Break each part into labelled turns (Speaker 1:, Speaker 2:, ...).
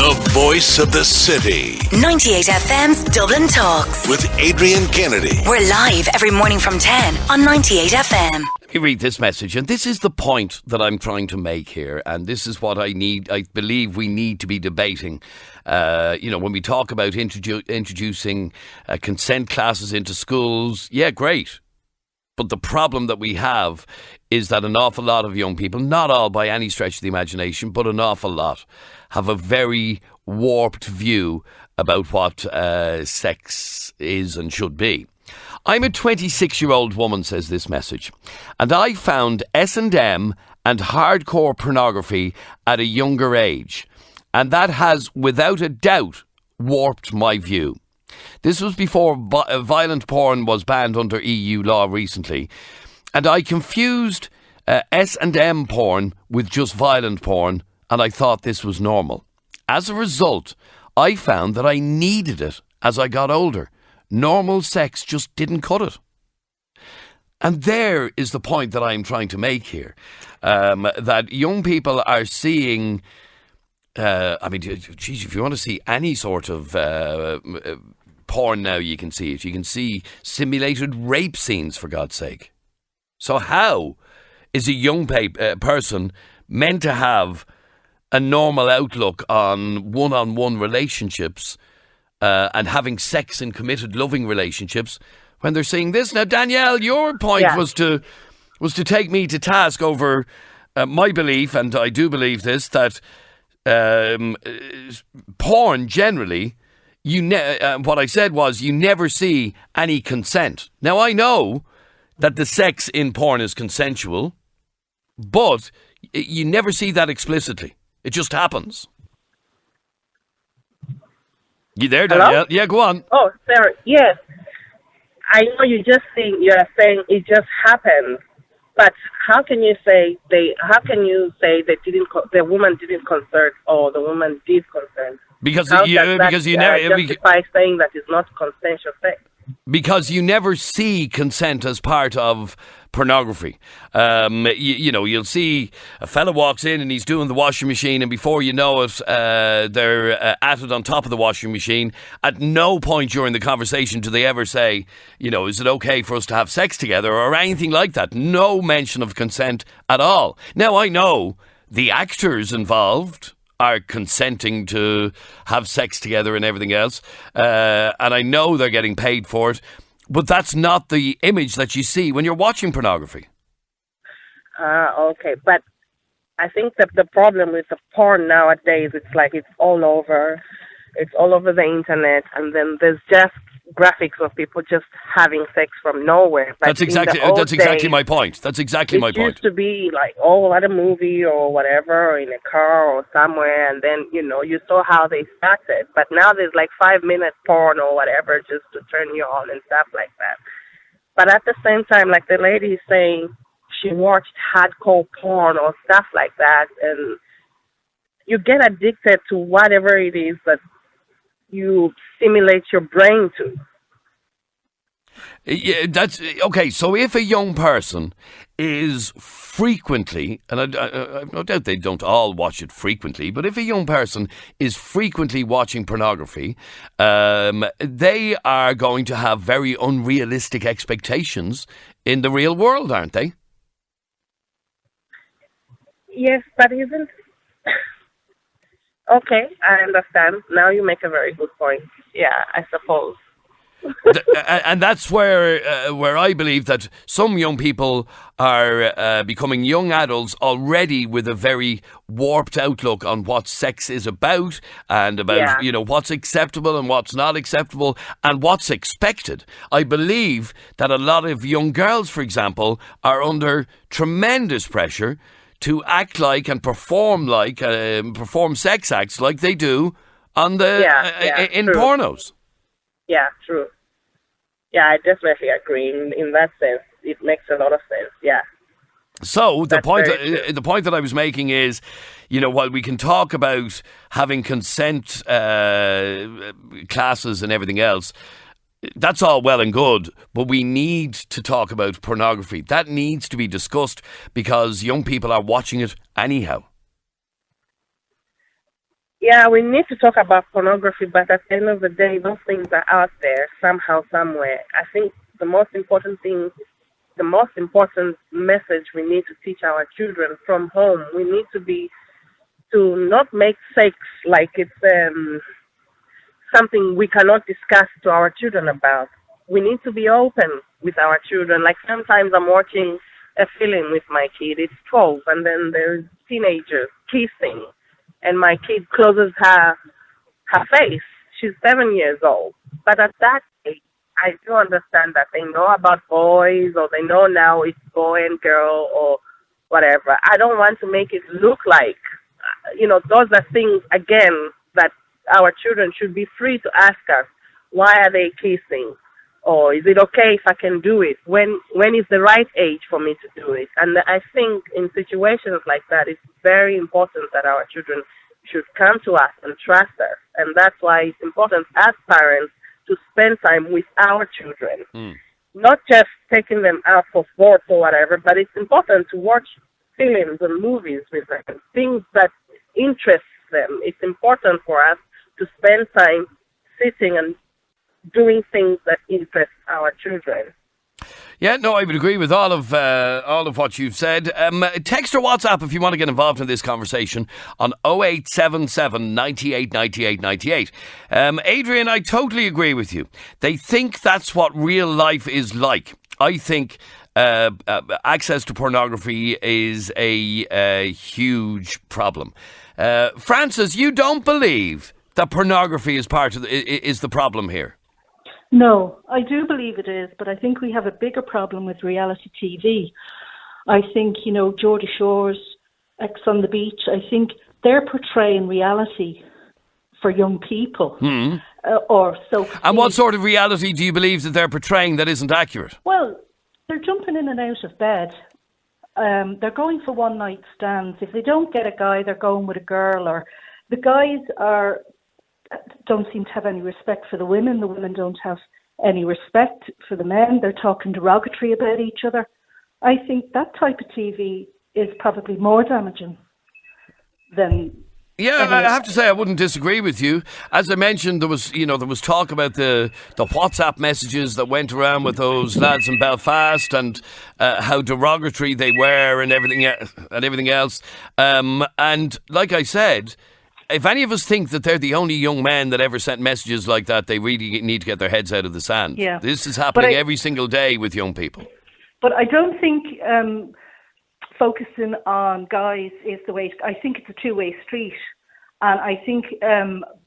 Speaker 1: The voice of the city.
Speaker 2: 98FM's Dublin Talks.
Speaker 1: With Adrian Kennedy.
Speaker 2: We're live every morning from 10 on 98FM.
Speaker 3: Let me read this message, and this is the point that I'm trying to make here, and this is what I believe we need to be debating. When we talk about introducing consent classes into schools, yeah, great. But the problem that we have is that an awful lot of young people, not all by any stretch of the imagination, but an awful lot, have a very warped view about what sex is and should be. I'm a 26-year-old woman, says this message, and I found S&M and hardcore pornography at a younger age, and that has, without a doubt, warped my view. This was before violent porn was banned under EU law recently, and I confused S&M porn with just violent porn, and I thought this was normal. As a result, I found that I needed it as I got older. Normal sex just didn't cut it. And there is the point that I'm trying to make here, that young people are seeing, if you want to see any sort of porn now, you can see it. You can see simulated rape scenes, for God's sake. So how is a young person meant to have a normal outlook on one-on-one relationships and having sex in committed loving relationships when they're seeing this? Now, Danielle, your point was to take me to task over my belief, and I do believe this, that porn generally, what I said was you never see any consent. Now, I know that the sex in porn is consensual, but you never see that explicitly. It just happens. You there, Danielle? Yeah, go on.
Speaker 4: Oh, sorry. Yes. I know you're saying it just happened, but how can you say the woman didn't consent or the woman did consent? Because you never justify saying that it's not consensual sex.
Speaker 3: Because you never see consent as part of pornography. You'll see a fella walks in and he's doing the washing machine, and before you know it, they're at it on top of the washing machine. At no point during the conversation do they ever say, is it okay for us to have sex together or anything like that. No mention of consent at all. Now, I know the actors involved are consenting to have sex together and everything else. And I know they're getting paid for it. But that's not the image that you see when you're watching pornography.
Speaker 4: Okay. But I think that the problem with the porn nowadays, it's all over. It's all over the internet. And then there's just graphics of people just having sex from nowhere. But
Speaker 3: that's exactly my point. That's exactly my point.
Speaker 4: It used to be like, at a movie or whatever, or in a car or somewhere, and then, you saw how they started. But now there's like 5-minute porn or whatever just to turn you on and stuff like that. But at the same time, like the lady is saying, she watched hardcore porn or stuff like that, and you get addicted to whatever it is that you stimulate your brain to.
Speaker 3: Yeah, that's okay. So if a young person is frequently, and I no doubt they don't all watch it frequently, but if a young person is frequently watching pornography, they are going to have very unrealistic expectations in the real world, aren't they?
Speaker 4: Yes, but isn't... Okay, I understand. Now you make a very good point. Yeah, I suppose.
Speaker 3: And that's where I believe that some young people are becoming young adults already with a very warped outlook on what sex is about and about what's acceptable and what's not acceptable and what's expected. I believe that a lot of young girls, for example, are under tremendous pressure to act like and perform sex acts like they do on in
Speaker 4: true.
Speaker 3: pornos.
Speaker 4: Yeah, true. Yeah, I definitely agree. In that sense, it makes a lot of sense. Yeah.
Speaker 3: So the point that I was making is, while we can talk about having consent classes and everything else, that's all well and good, but we need to talk about pornography. That needs to be discussed because young people are watching it anyhow.
Speaker 4: Yeah, we need to talk about pornography, but at the end of the day, those things are out there somehow, somewhere. I think the most important message we need to teach our children from home, we need to not make sex like it's something we cannot discuss to our children about. We need to be open with our children. Like sometimes I'm watching a film with my kid. It's 12, and then there's teenagers kissing, and my kid closes her face. She's 7 years old, but at that age, I do understand that they know about boys, or they know now it's boy and girl or whatever. I don't want to make it look like, those are things again that our children should be free to ask us. Why are they kissing? Or is it okay if I can do it? When is the right age for me to do it? And I think in situations like that, it's very important that our children should come to us and trust us. And that's why it's important as parents to spend time with our children. Not just taking them out for sports or whatever, but it's important to watch films and movies with them, things that interest them. It's important for us to spend time sitting and doing things that interest our children.
Speaker 3: Yeah, no, I would agree with all of what you've said. Text or WhatsApp if you want to get involved in this conversation on 0877 98 98 98. Adrian, I totally agree with you. They think that's what real life is like. I think access to pornography is a huge problem. Francis, you don't believe that pornography is is the problem here?
Speaker 5: No, I do believe it is, but I think we have a bigger problem with reality TV. I think, Geordie Shore's Ex on the Beach, I think they're portraying reality for young people. Or so.
Speaker 3: And what sort of reality do you believe that they're portraying that isn't accurate?
Speaker 5: Well, they're jumping in and out of bed. They're going for one night stands. If they don't get a guy, they're going with a girl. Or the guys don't seem to have any respect for the women. The women don't have any respect for the men. They're talking derogatory about each other. I think that type of TV is probably more damaging than...
Speaker 3: Yeah, I have to say I wouldn't disagree with you. As I mentioned, there was talk about the WhatsApp messages that went around with those lads in Belfast and how derogatory they were and everything else. And like I said, if any of us think that they're the only young men that ever sent messages like that, they really need to get their heads out of the sand.
Speaker 5: Yeah.
Speaker 3: This is happening every single day with young people.
Speaker 5: But I don't think focusing on guys is the way. I think it's a two-way street. And I think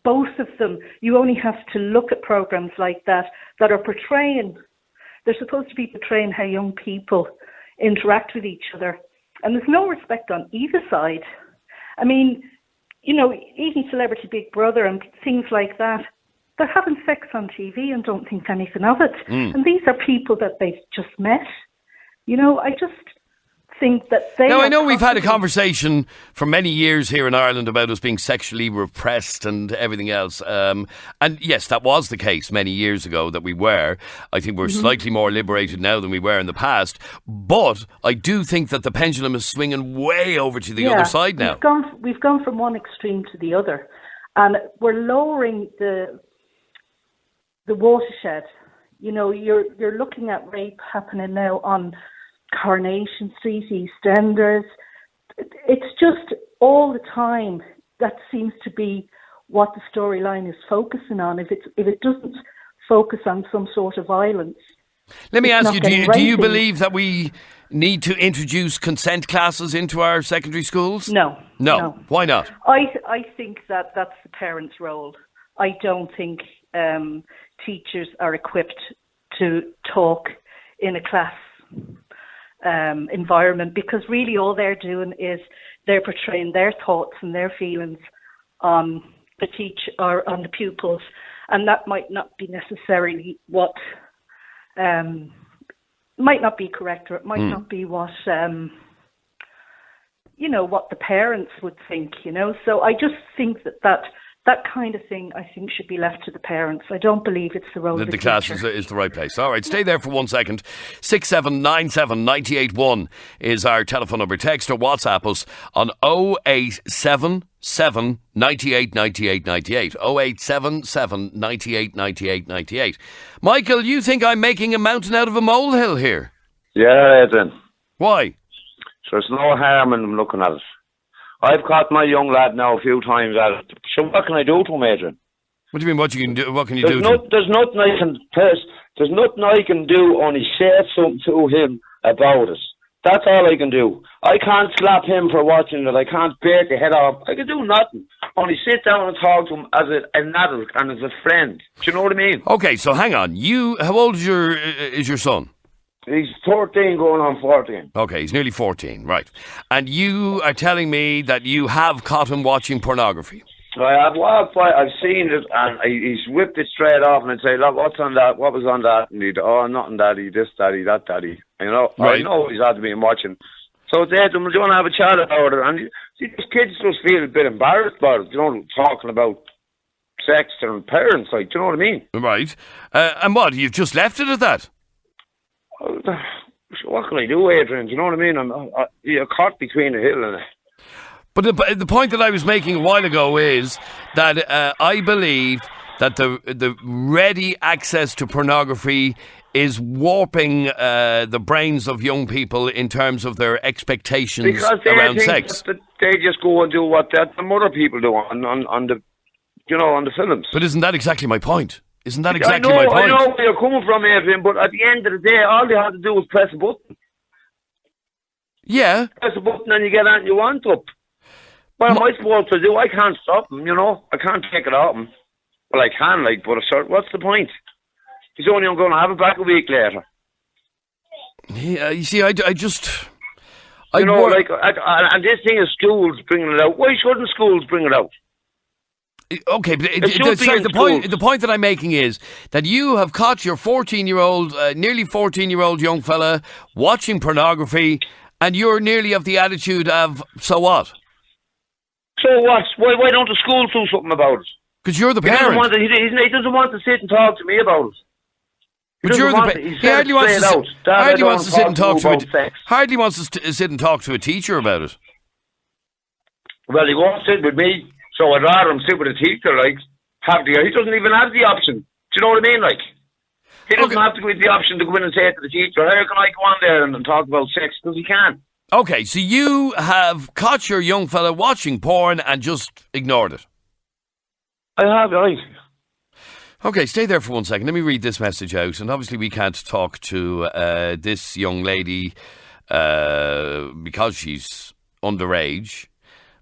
Speaker 5: both of them, you only have to look at programs like that are portraying, they're supposed to be portraying how young people interact with each other. And there's no respect on either side. I mean, even Celebrity Big Brother and things like that, they're having sex on TV and don't think anything of it. And these are people that they've just met. I just think that they... Now,
Speaker 3: I know we've had a conversation for many years here in Ireland about us being sexually repressed and everything else. And yes, that was the case many years ago that we were. I think we're slightly more liberated now than we were in the past. But I do think that the pendulum is swinging way over to the other side now.
Speaker 5: We've gone from one extreme to the other. And we're lowering the watershed. You're looking at rape happening now on Coronation Street, EastEnders. It's just all the time that seems to be what the storyline is focusing on. If it doesn't focus on some sort of violence.
Speaker 3: Let me ask you, do you believe that we need to introduce consent classes into our secondary schools?
Speaker 5: No.
Speaker 3: Why not?
Speaker 5: I think that's the parents' role. I don't think teachers are equipped to talk in a class environment, because really all they're doing is they're portraying their thoughts and their feelings on the teacher or on the pupils, and that might not be necessarily what might not be correct, or it might not be what what the parents would think. So I just think that That kind of thing, I think, should be left to the parents. I don't believe it's the role of
Speaker 3: The
Speaker 5: the
Speaker 3: class
Speaker 5: teacher.
Speaker 3: is the right place. All right, stay there for 1 second. 6797 981 is our telephone number. Text or WhatsApp us on 0877 98 98 98. 0877 98 98 98. Michael, you think I'm making a mountain out of a molehill here?
Speaker 6: Yeah, Adrian.
Speaker 3: Why?
Speaker 6: So there's no harm in them looking at it. I've caught my young lad now a few times at it. So what can I do to him, Adrian?
Speaker 3: What do you mean? What you can do? What can you do?
Speaker 6: There's nothing I can There's nothing I can do. Only say something to him about it. That's all I can do. I can't slap him for watching it. I can't break a head off. I can do nothing. Only sit down and talk to him as an adult and as a friend. Do you know what I mean?
Speaker 3: Okay, so hang on. How old is your son?
Speaker 6: He's 13 going on 14.
Speaker 3: Okay, he's nearly 14, right. And you are telling me that you have caught him watching pornography?
Speaker 6: I have walked by, I've seen it, and he's whipped it straight off, and I'd say, look, what's on that? What was on that? And he'd, oh, nothing, daddy, this, daddy, that, daddy. You know,
Speaker 3: right.
Speaker 6: I know he's had to be watching. So it's there, do you want to have a chat about it? And see, these kids just feel a bit embarrassed about it, you know, talking about sex to their parents, like, do you know what I mean?
Speaker 3: Right. And what, you've just left it at that?
Speaker 6: What can I do, Adrian? Do you know what I mean? You're caught between a hill and a...
Speaker 3: But the point that I was making a while ago is that I believe that the ready access to pornography is warping the brains of young people in terms of their expectations around sex.
Speaker 6: That they just go and do what the other people do on the, you know, on the films.
Speaker 3: But isn't that exactly my point? Isn't that exactly my point?
Speaker 6: I know where you're coming from, Adrian, but at the end of the day, all they have to do is press a button.
Speaker 3: Yeah.
Speaker 6: Press a button and you get on you want up. What am I supposed to do? I can't stop him, you know. I can't take it off him. Well, I can, like, but what's the point? He's only going to have it back a week later.
Speaker 3: Yeah, you see, I just...
Speaker 6: and this thing is schools bringing it out. Why shouldn't schools bring it out?
Speaker 3: Okay, but the point that I'm making is that you have caught your 14-year-old, nearly 14-year-old young fella watching pornography, and you're nearly of the attitude of, so what?
Speaker 6: So what? Why don't the schools do something about it?
Speaker 3: Because you're the parent.
Speaker 6: He doesn't want to sit and talk to me about it.
Speaker 3: But you're the parent. He hardly wants to sit and talk to a teacher about it.
Speaker 6: Well, he won't sit with me. So I'd rather him sit with a teacher, like, he doesn't even have the option. Do you know what I mean, like? He doesn't have to give the option to go in and say to the teacher, how can I go on there and talk about sex? Because he can't.
Speaker 3: Okay, so you have caught your young fella watching porn and just ignored it?
Speaker 6: I have, right.
Speaker 3: Okay, stay there for 1 second. Let me read this message out. And obviously we can't talk to this young lady because she's underage.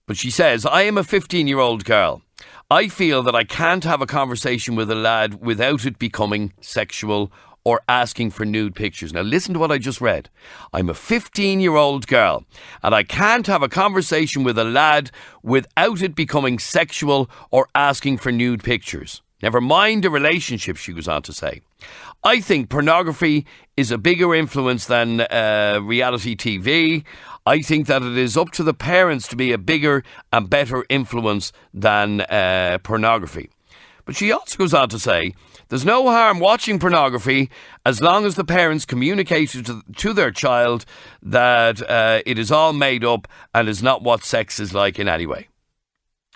Speaker 3: But she says, I am a 15-year-old girl. I feel that I can't have a conversation with a lad without it becoming sexual or asking for nude pictures. Now listen to what I just read. I'm a 15-year-old girl and I can't have a conversation with a lad without it becoming sexual or asking for nude pictures. Never mind a relationship, she goes on to say. I think pornography is a bigger influence than reality TV. I think that it is up to the parents to be a bigger and better influence than pornography. But she also goes on to say, there's no harm watching pornography as long as the parents communicate to their child that it is all made up and is not what sex is like in any way.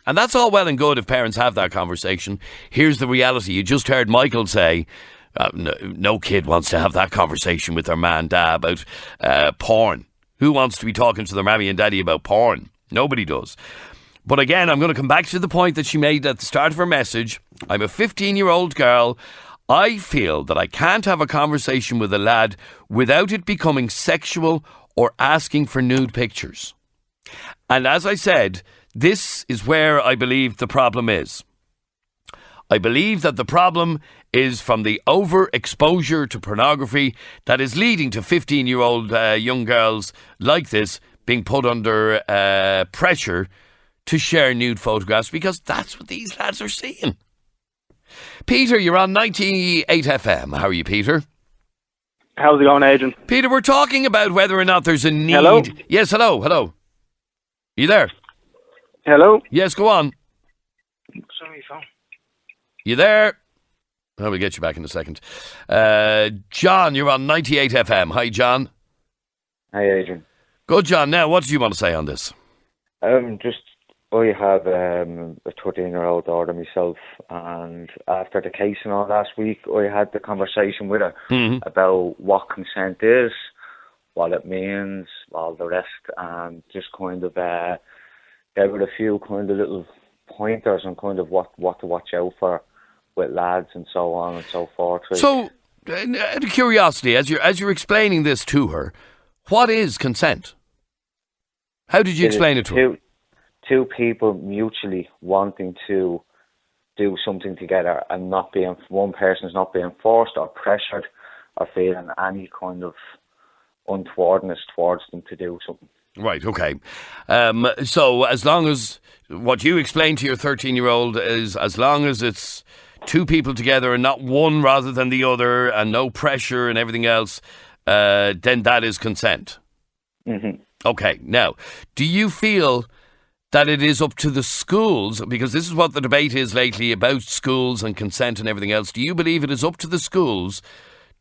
Speaker 3: And that's all well and good if parents have that conversation. Here's the reality. You just heard Michael say, no kid wants to have that conversation with their man, dad about porn. Who wants to be talking to their mammy and daddy about porn? Nobody does. But again, I'm going to come back to the point that she made at the start of her message. I'm a 15-year-old girl. I feel that I can't have a conversation with a lad without it becoming sexual or asking for nude pictures. And as I said, this is where I believe the problem is. I believe that the problem is from the overexposure to pornography that is leading to 15-year-old young girls like this being put under pressure to share nude photographs because that's what these lads are seeing. Peter, you're on 98FM. How are you, Peter?
Speaker 7: How's it going, Adrian?
Speaker 3: Peter, we're talking about whether or not there's a need...
Speaker 7: Hello?
Speaker 3: Yes, hello. You there?
Speaker 7: Hello?
Speaker 3: Yes, go on.
Speaker 8: on my phone.
Speaker 3: You there? Oh, we'll get you back in a second. John, you're on 98FM. Hi, John.
Speaker 9: Hi, Adrian.
Speaker 3: Good, John. Now, what do you want to say on this?
Speaker 9: I have a 13-year-old daughter myself, and after the case and all last week, I had the conversation with her about what consent is, what it means, all the rest, and just kind of gave her a few kind of little pointers on kind of what to watch out for with lads and so on and so forth.
Speaker 3: So, out of curiosity, as you're explaining this to her, what is consent? How did you explain it to her?
Speaker 9: Two people mutually wanting to do something together and one person's not being forced or pressured or feeling any kind of untowardness towards them to do something.
Speaker 3: Right, okay. So as long as what you explained to your 13-year-old is as long as it's two people together and not one rather than the other and no pressure and everything else, then that is consent.
Speaker 9: Mm-hmm.
Speaker 3: Okay, now, do you feel that it is up to the schools, because this is what the debate is lately about schools and consent and everything else, do you believe it is up to the schools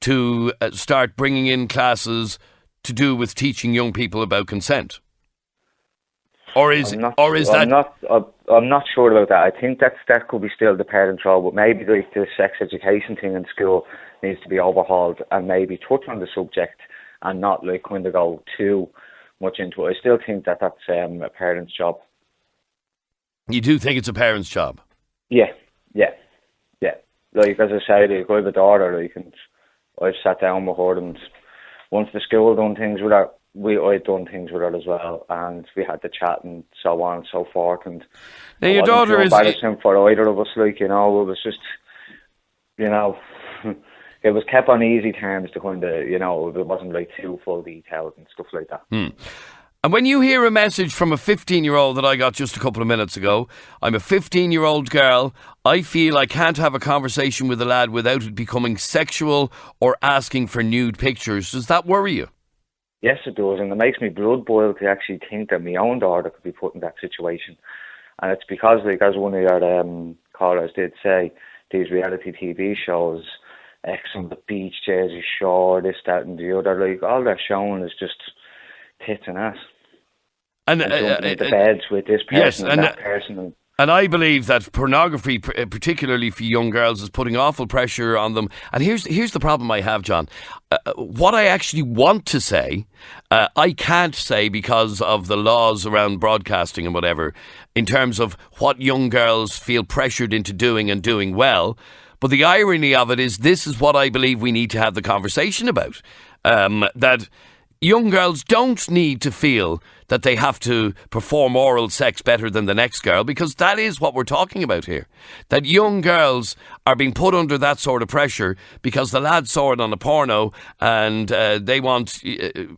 Speaker 3: to start bringing in classes to do with teaching young people about consent? Or I'm not
Speaker 9: sure about that. I think that could be still the parents' role, but maybe the sex education thing in school needs to be overhauled and maybe touch on the subject and not like kind of go too much into it. I still think that's a parent's job.
Speaker 3: You do think it's a parent's job?
Speaker 9: Yeah. Like, as I say, like, I have a daughter, like, and I've sat down with her, and once the school done things with her, I'd done things with her as well, and we had the chat and so on and so forth. And
Speaker 3: now your daughter is
Speaker 9: embarrassing for either of us, like, you know, it was just, you know, it was kept on easy terms to kind of, you know, it wasn't like too full details and stuff like that.
Speaker 3: And when you hear a message from a 15-year-old that I got just a couple of minutes ago, I'm a 15-year-old girl, I feel I can't have a conversation with a lad without it becoming sexual or asking for nude pictures. Does that worry you?
Speaker 9: Yes, it does, and it makes me blood boil to actually think that my own daughter could be put in that situation. And it's because, like, as one of your callers did say, these reality TV shows, X on the beach, Jersey Shore, this, that and the other, like, all they're showing is just tits and ass. And jumping into beds with this person and that person.
Speaker 3: And I believe that pornography, particularly for young girls, is putting awful pressure on them. And here's the problem I have, John. What I actually want to say, I can't say because of the laws around broadcasting and whatever, in terms of what young girls feel pressured into doing and doing well. But the irony of it is this is what I believe we need to have the conversation about. That young girls don't need to feel that they have to perform oral sex better than the next girl, because that is what we're talking about here. That young girls are being put under that sort of pressure because the lad saw it on a porno and they want... you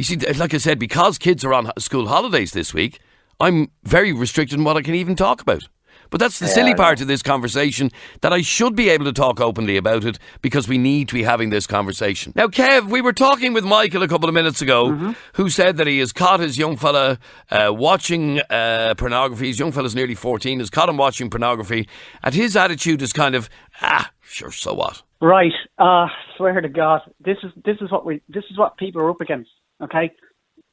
Speaker 3: see, like I said, because kids are on school holidays this week, I'm very restricted in what I can even talk about. But that's the silly part of this conversation, that I should be able to talk openly about it because we need to be having this conversation. Now, Kev, we were talking with Michael a couple of minutes ago, who said that he has caught his young fella watching pornography. His young fella's nearly 14, has caught him watching pornography, and his attitude is kind of, sure, so what?
Speaker 10: Right. Swear to God, this is what people are up against. Okay,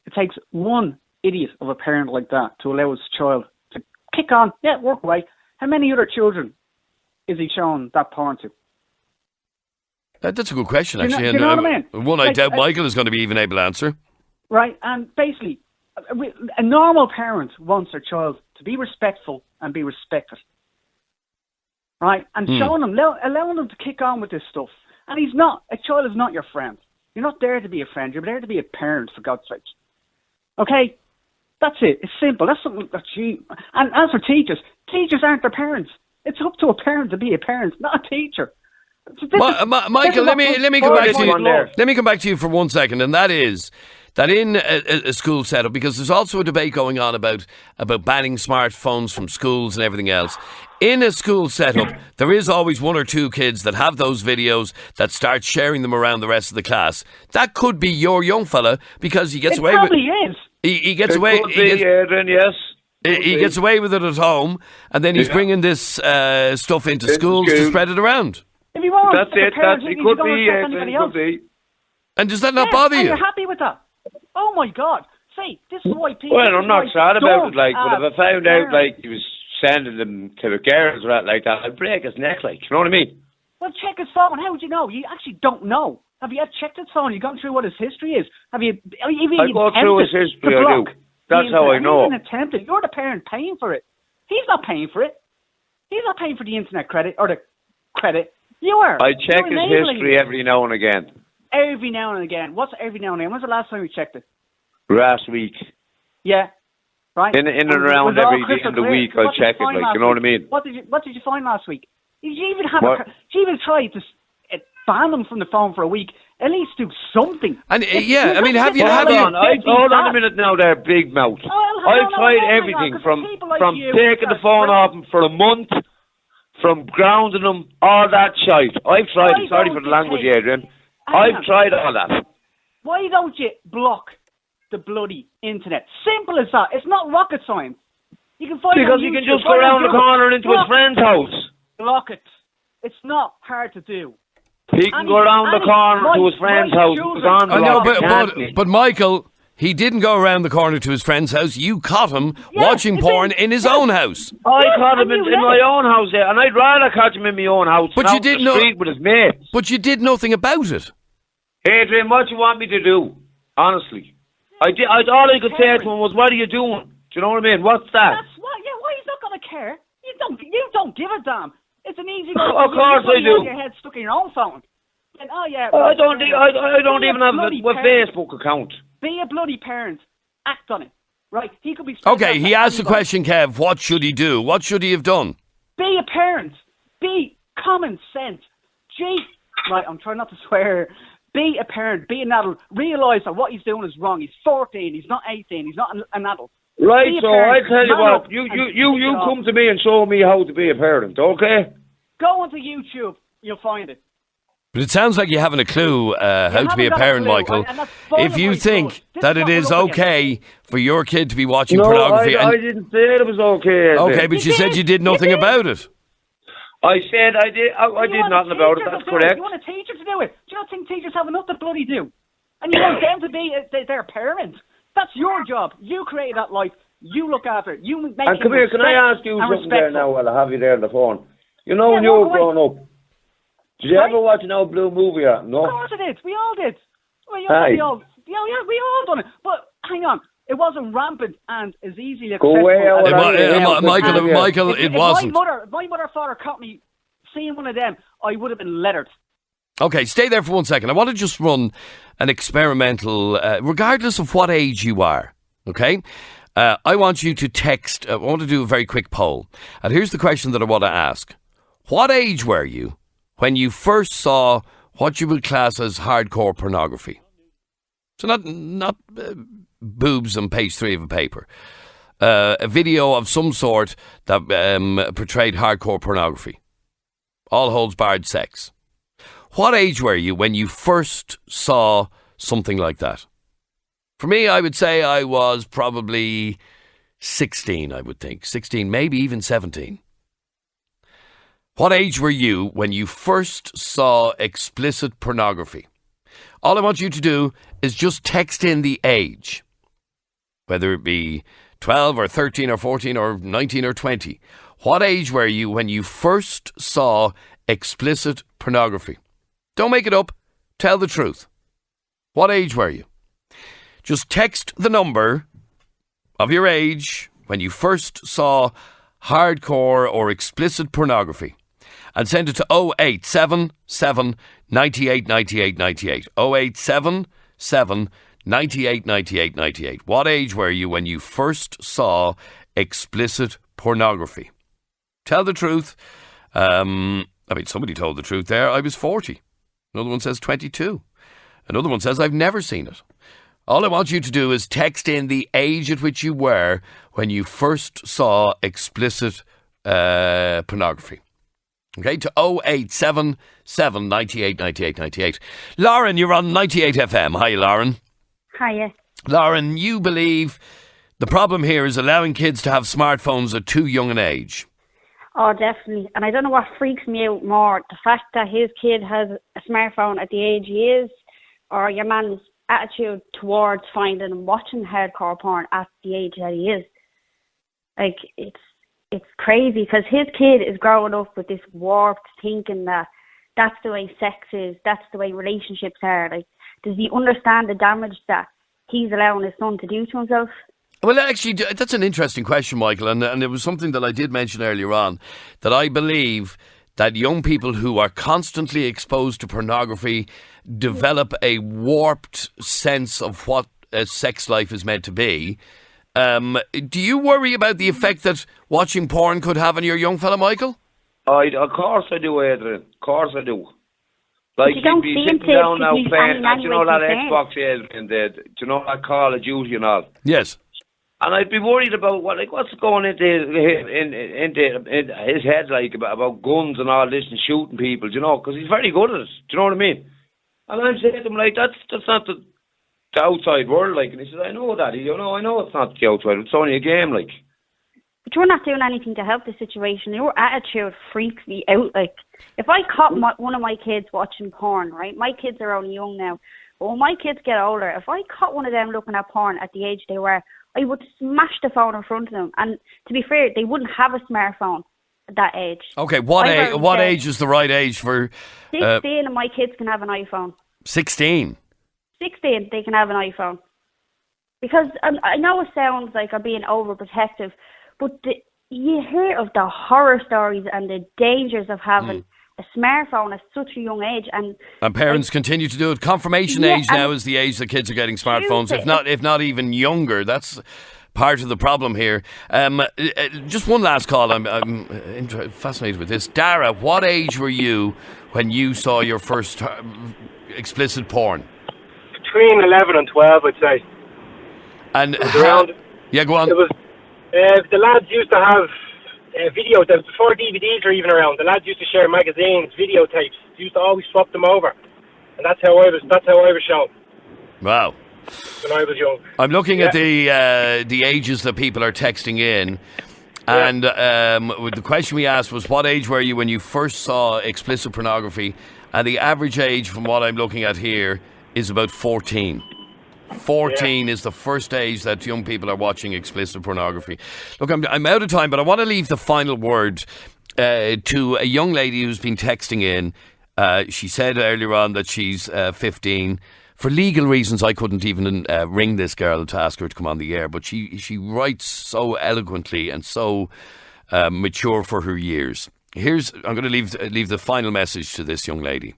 Speaker 10: it takes one idiot of a parent like that to allow his child to kick on, work away. How many other children is he showing that porn to?
Speaker 3: That's a good question, actually.
Speaker 10: You know what I mean?
Speaker 3: One I doubt Michael is going to be even able to answer.
Speaker 10: Right, and basically, a normal parent wants their child to be respectful and be respected. Right, and showing them, allowing them to kick on with this stuff. And a child is not your friend. You're not there to be a friend, you're there to be a parent, for God's sake. Okay? That's it. It's simple. That's something that And as for teachers aren't their parents. It's up to a parent to be a parent, not a teacher.
Speaker 3: Michael, let me come back to you. Let me come back to you for 1 second, and that is that in a school setup, because there's also a debate going on about banning smartphones from schools and everything else. In a school setup, there is always one or two kids that have those videos that start sharing them around the rest of the class. That could be your young fella, because he gets away with...
Speaker 10: It probably is.
Speaker 3: He gets away...
Speaker 6: Yes.
Speaker 3: He gets away with it at home, and then he's bringing this stuff into schools to spread it around.
Speaker 10: If he wants,
Speaker 6: That's it. It could be. It could be.
Speaker 3: And does that not bother you?
Speaker 10: You're happy with that? Oh my God! See, this is why people.
Speaker 6: Well, I'm not sad about it. Like, but if I found out like he was sending them to the girls or that like that, I'd break his neck. Like, you know what I mean?
Speaker 10: Well, check his phone. How would you know? You actually don't know. Have you checked his phone? You gone through what his history is? Have you?
Speaker 6: I go through his history. I do. That's how I know.
Speaker 10: Even attempted. You're the parent paying for it. He's not paying for it. He's not paying for the internet credit or the credit. You are.
Speaker 6: I check his history every now and again.
Speaker 10: Every now and again. What's every now and again? When's the last time you checked it?
Speaker 6: Last week.
Speaker 10: Yeah. Right.
Speaker 6: In and around every day of the week, I check it. Like, you know what I mean?
Speaker 10: What did you find last week? Did you even have? Did you even try to ban them from the phone for a week? At least do something.
Speaker 3: And yeah, I mean, have you?
Speaker 6: Hold on a minute now, there, big mouth. I've tried everything from taking the phone off them for a month, from grounding them, all that shite. I've tried. Sorry for the language, Adrian. I've tried all that.
Speaker 10: Why don't you block the bloody internet? Simple as that. It's not rocket science. You can find
Speaker 6: because you can just go around the corner into his friend's house.
Speaker 10: Block it. It's not hard to do.
Speaker 6: He can go around the corner to his friend's house.
Speaker 3: I know, but Michael, he didn't go around the corner to his friend's house. You caught him watching porn in his own house.
Speaker 6: I caught him in my own house, and I'd rather catch him in my own house.
Speaker 3: But you did
Speaker 6: street with his mates.
Speaker 3: But you did nothing about it.
Speaker 6: Adrian, what do you want me to do? Honestly, all I could say to him was, "What are you doing?" Do you know what I mean? What's that?
Speaker 10: That's what. Yeah, why he's not gonna care? You don't give a damn. It's an easy.
Speaker 6: Of course I do.
Speaker 10: Your head stuck in your own phone. And,
Speaker 6: I don't even have a Facebook account.
Speaker 10: Be a bloody parent. Act on it. Right? He could be.
Speaker 3: Okay, he asked the question, Kev. What should he do? What should he have done?
Speaker 10: Be a parent. Be common sense. Gee. Right, I'm trying not to swear. Be a parent. Be an adult. Realise that what he's doing is wrong. He's 14. He's not 18. He's not an adult.
Speaker 6: Right, so I tell you what. You come to me and show me how to be a parent, okay?
Speaker 10: Go onto YouTube. You'll find it.
Speaker 3: But it sounds like you haven't a clue how to be a parent, Michael. If you think that it is okay for your kid to be watching pornography...
Speaker 6: I didn't say it was okay.
Speaker 3: Okay, but you said you did nothing about it.
Speaker 6: I said I did. I did nothing about it. That's correct.
Speaker 10: You want a teacher to do it? Do you not think teachers have enough to bloody do? And you want them to be their parent? That's your job. You created that life. You look after it. You make it.
Speaker 6: And come here, can I ask you something there now while I have you there on the phone? You know when you were growing up, did you ever watch an old blue movie? No?
Speaker 10: Of course I did. We all did. We all done it. But hang on. It wasn't rampant and as easily accessible.
Speaker 3: Michael, it wasn't.
Speaker 10: If my mother or father caught me seeing one of them, I would have been lettered.
Speaker 3: Okay, stay there for 1 second. I want to just run an experimental, regardless of what age you are, okay? I want you to text, I want to do a very quick poll. And here's the question that I want to ask. What age were you when you first saw what you would class as hardcore pornography? So not boobs on page 3 of a paper. A video of some sort that portrayed hardcore pornography. All holds barred sex. What age were you when you first saw something like that? For me, I would say I was probably 16, I would think. 16, maybe even 17. What age were you when you first saw explicit pornography? All I want you to do is just text in the age. Whether it be 12 or 13 or 14 or 19 or 20. What age were you when you first saw explicit pornography? Don't make it up. Tell the truth. What age were you? Just text the number of your age when you first saw hardcore or explicit pornography and send it to 0877 98 98 98. 0877 98 98 98. What age were you when you first saw explicit pornography? Tell the truth. Somebody told the truth there. I was 40. Another one says 22. Another one says I've never seen it. All I want you to do is text in the age at which you were when you first saw explicit pornography. Okay, to 0877 98 98 98. Lauren, you're on 98FM. Hi, Lauren.
Speaker 8: Hiya.
Speaker 3: Lauren, you believe The problem here is allowing kids to have smartphones at too young an age.
Speaker 8: Oh, definitely. And I don't know what freaks me out more, the fact that his kid has a smartphone at the age he is, or your man's attitude towards finding and watching hardcore porn at the age that he is. Like, it's crazy, because his kid is growing up with this warped thinking that that's the way sex is, that's the way relationships are. Like, does he understand the damage that he's allowing his son to do to himself?
Speaker 3: Well, actually, that's an interesting question, Michael, and it was something that I did mention earlier on, that I believe that young people who are constantly exposed to pornography develop a warped sense of what a sex life is meant to be. Do you worry about the effect that watching porn could have on your young fella, Michael?
Speaker 6: Of course I do, Adrian. Of course I do. Like,
Speaker 8: you don't
Speaker 6: he'd be
Speaker 8: see him
Speaker 6: sitting down now
Speaker 8: he's
Speaker 6: playing,
Speaker 8: any
Speaker 6: you know that
Speaker 8: way
Speaker 6: Xbox, Adrian, do you know that Call of Duty and all?
Speaker 3: Yes.
Speaker 6: And I'd be worried about what's going into his head, like, about guns and all this and shooting people, do you know, because he's very good at it, do you know what I mean? And I'm saying to him, like, that's not the outside world, like, and he says, I know that, I know it's not the outside, it's only a game, like.
Speaker 8: But you're not doing anything to help the situation. Your attitude freaks me out. Like, if I caught one of my kids watching porn, right, my kids are only young now, but when my kids get older, if I caught one of them looking at porn at the age they were, I would smash the phone in front of them. And to be fair, they wouldn't have a smartphone at that age.
Speaker 3: Okay, what age is the right age for...
Speaker 8: 16 and my kids can have an iPhone.
Speaker 3: 16?
Speaker 8: 16, they can have an iPhone. Because I know it sounds like I'm being overprotective, but you hear of the horror stories and the dangers of having a smartphone at such a young age, and
Speaker 3: parents continue to do it. Confirmation age now is the age that kids are getting smartphones, if not even younger. That's part of the problem here. Just one last call. I'm fascinated with this. Dara, what age were you when you saw your first explicit porn?
Speaker 11: Between 11 and 12, I'd say.
Speaker 3: And
Speaker 11: it was around.
Speaker 3: Yeah, go on.
Speaker 11: It was. The lads used to have videos before DVDs were even around. The lads used to share magazines, videotapes. They used to always swap them over, and that's how I was shown.
Speaker 3: Wow.
Speaker 11: When I was young.
Speaker 3: I'm looking at the ages that people are texting in, and the question we asked was, what age were you when you first saw explicit pornography? And the average age, from what I'm looking at here, is about 14. 14 is the first age that young people are watching explicit pornography. Look, I'm out of time, but I want to leave the final word to a young lady who's been texting in. She said earlier on that she's 15. For legal reasons, I couldn't even ring this girl to ask her to come on the air, but she writes so eloquently and so mature for her years. I'm going to leave the final message to this young lady.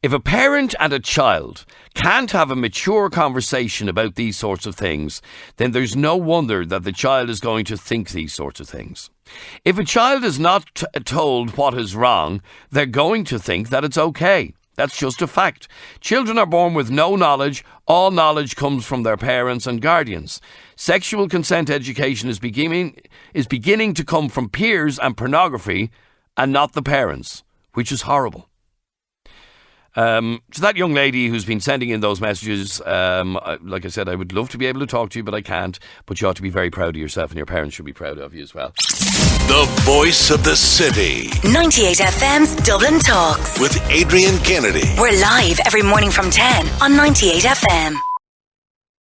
Speaker 3: If a parent and a child can't have a mature conversation about these sorts of things, then there's no wonder that the child is going to think these sorts of things. If a child is not told what is wrong, they're going to think that it's okay. That's just a fact. Children are born with no knowledge. All knowledge comes from their parents and guardians. Sexual consent education is beginning to come from peers and pornography and not the parents, which is horrible. So that young lady who's been sending in those messages, like I said, I would love to be able to talk to you, but I can't. But you ought to be very proud of yourself, and your parents should be proud of you as well.
Speaker 1: The voice of the city.
Speaker 2: 98FM's Dublin Talks.
Speaker 1: With Adrian Kennedy.
Speaker 2: We're live every morning from 10 on 98FM.